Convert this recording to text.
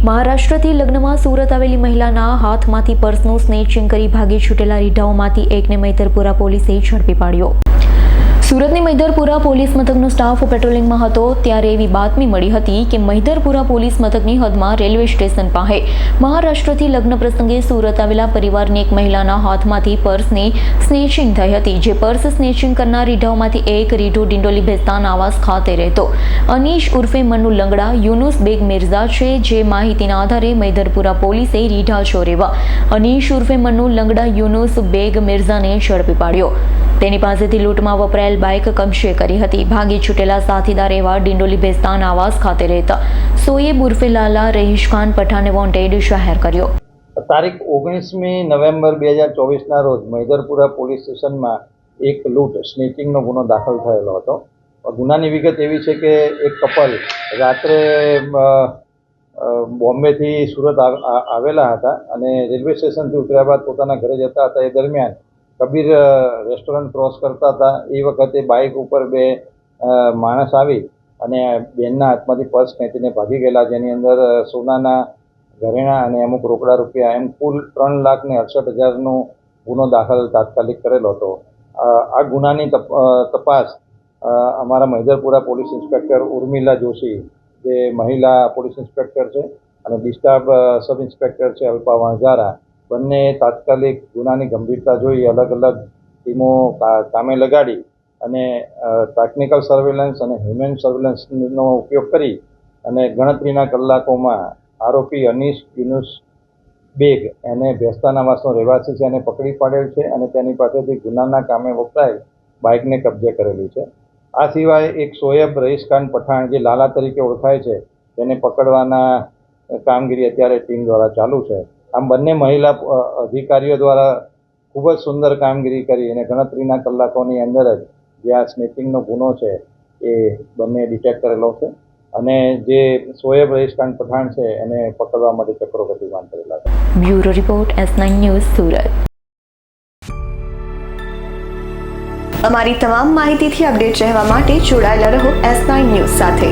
મહારાષ્ટ્રથી લગ્નમાં સુરત આવેલી મહિલાના હાથમાંથી પર્સનું સ્નેચિંગ કરી ભાગી છૂટેલા રીઢાઓમાંથી એકને મૈદરપુરા પોલીસે ઝડપી પાડ્યો। સુરતની મૈદરપુરા પોલીસ મથકનો સ્ટાફ પેટ્રોલિંગમાં હતો ત્યારે એવી બાતમી મળી હતી કે મૈદરપુરા પોલીસ મથકની હદમાં રેલવે સ્ટેશન પાસે મહારાષ્ટ્રથી લગ્ન પ્રસંગે સુરત આવેલા પરિવારની એક મહિલાના હાથમાંથી પર્સની સ્નેચિંગ થઈ હતી। જે પર્સ સ્નેચિંગ કરનાર રીઢાઓમાંથી એક રીઢો ડિંડોલી ભેસ્તાન આવાસ ખાતે રહેતો અનીશ ઉર્ફે મન્નુ લંગડા યુનુસ બેગ મિર્ઝા છે। જે માહિતીના આધારે મૈદરપુરા પોલીસે રીઢા ચોર એવા અનીશ ઉર્ફે મન્નુ લંગડા યુનુસ બેગ મિર્ઝાને ઝડપી પાડ્યો। તેની પાસેથી લૂંટમાં વપરાયેલ બાઇક કબજે કરી હતી। ભાગી છૂટેલા સાથીદાર એવા ડિંડોલી ભેસ્તાન આવાસ ખાતે રહેતા સોએબ ઉર્ફે લાલા રહીશખાન પઠાણને વોન્ટેડ જાહેર કર્યો। તારીખ 19મી નવેમ્બર 2024ના રોજ મૈદરપુરા પોલીસ સ્ટેશનમાં એક લૂંટ સ્નેચિંગનો ગુનો દાખલ થયેલો હતો। ગુનાની વિગત એવી છે કે એક કપલ રાત્રે બોમ્બેથી સુરત આવેલા હતા અને રેલવે સ્ટેશનથી ઉતર્યા બાદ પોતાના ઘરે જતા હતા। એ દરમિયાન કબીર રેસ્ટોરન્ટ ક્રોસ કરતા હતા। એ વખતે બાઇક ઉપર બે માણસ આવી અને બેનના હાથમાંથી પર્સ ખેંચીને ભાગી ગયેલા, જેની અંદર સોનાના ઘરેણાં અને અમુક રોકડા રૂપિયા એમ કુલ 3,68,000નો ગુનો દાખલ તાત્કાલિક કરેલો હતો। આ ગુનાની તપાસ અમારા મૈદરપુરા પોલીસ ઇન્સ્પેક્ટર ઉર્મિલા જોશી, જે મહિલા પોલીસ ઇન્સ્પેક્ટર છે, અને ડિસ્ટાફ સબ ઇન્સ્પેક્ટર છે અલ્પા વણઝારા, બંને તાત્કાલિક ગુનાની ગંભીરતા જોઈ અલગ અલગ ટીમો કામે લગાડી અને ટેકનિકલ સર્વેલન્સ અને હ્યુમન સર્વેલન્સનો ઉપયોગ કરી અને ગણતરીના કલાકોમાં આરોપી અનીશ યુનુસ બેગ એને ભેસ્તાન આવાસનો રહેવાસી છે એને પકડી પાડેલ છે અને તેની પાસેથી ગુનાના કામે વપરાયેલ બાઇકને કબજે કરેલી છે। આ સિવાય એક સોએબ રહીશખાન પઠાણ, જે લાલા તરીકે ઓળખાય છે, તેને પકડવાના કામગીરી અત્યારે ટીમ દ્વારા ચાલુ છે। આમ બંને મહિલા અધિકારીઓ દ્વારા ખૂબ જ સુંદર કામગીરી કરી અને ગણતરીના કલાકોની અંદર જ જે આ સ્નેચિંગનો ગુનો છે એ બંને ડિટેક્ટ કરેલો છે અને જે સોએબ રહીશખાન પઠાણ છે એને પકડવા માટે ચક્રો ગતિમાન કરેલા છે। Bureau report S9 news Surat. અમારી તમામ માહિતીથી અપડેટ રહેવા માટે જોડાયેલા રહો S9 ન્યૂઝ સાથે।